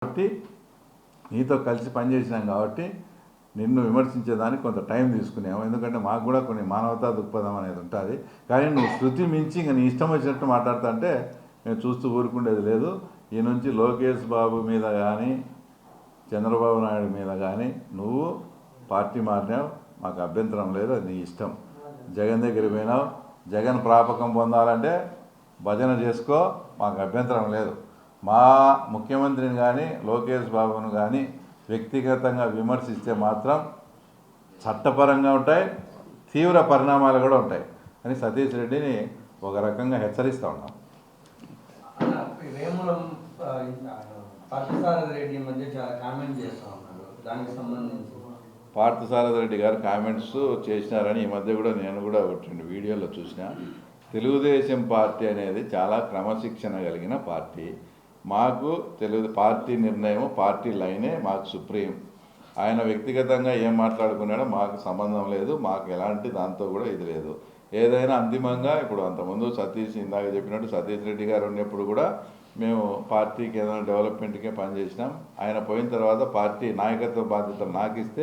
కాబట్టి నీతో కలిసి పనిచేసినాం కాబట్టి నిన్ను విమర్శించేదానికి కొంత టైం తీసుకునేము. ఎందుకంటే మాకు కూడా కొన్ని మానవతా దృక్పథం అనేది ఉంటుంది. కానీ నువ్వు శృతి మించి ఇంకా నీ ఇష్టం వచ్చినట్టు మాట్లాడుతా అంటే మేము చూస్తూ ఊరుకుండేది లేదు. ఈ నుంచి లోకేష్ బాబు మీద కానీ చంద్రబాబు నాయుడు మీద కానీ నువ్వు పార్టీ మారినావు, మాకు అభ్యంతరం లేదు, అది నీ ఇష్టం. జగన్ దగ్గరికి పోయినావు, జగన్ ప్రాపకం పొందాలంటే భజన చేసుకో, మాకు అభ్యంతరం లేదు. మా ముఖ్యమంత్రిని కానీ లోకేష్ బాబును కానీ వ్యక్తిగతంగా విమర్శిస్తే మాత్రం చట్టపరంగా ఉంటాయి, తీవ్ర పరిణామాలు కూడా ఉంటాయి అని సతీష్ రెడ్డిని ఒక రకంగా హెచ్చరిస్తూ ఉన్నాం. వేములం పార్థసారథి రెడ్డి మధ్య చాలా కామెంట్ చేస్తూ ఉన్నారు. దానికి సంబంధించి పార్థసారథి రెడ్డి గారు కామెంట్స్ చేసినారని ఈ మధ్య కూడా నేను కూడా ఒకటి వీడియోలో చూసిన. తెలుగుదేశం పార్టీ అనేది చాలా క్రమశిక్షణ కలిగిన పార్టీ. మాకు పార్టీ నిర్ణయం, పార్టీ లైనే మాకు సుప్రీం. ఆయన వ్యక్తిగతంగా ఏం మాట్లాడుకున్నాడో మాకు సంబంధం లేదు, మాకు ఎలాంటి దాంతో కూడా ఇది లేదు. ఏదైనా అంతిమంగా ఇప్పుడు అంతకుముందు ఇందాక చెప్పినట్టు సతీష్ రెడ్డి గారు ఉన్నప్పుడు కూడా మేము పార్టీకి ఏదైనా డెవలప్మెంట్కే పనిచేసినాం. ఆయన పోయిన తర్వాత పార్టీ నాయకత్వ బాధ్యతలు నాకు ఇస్తే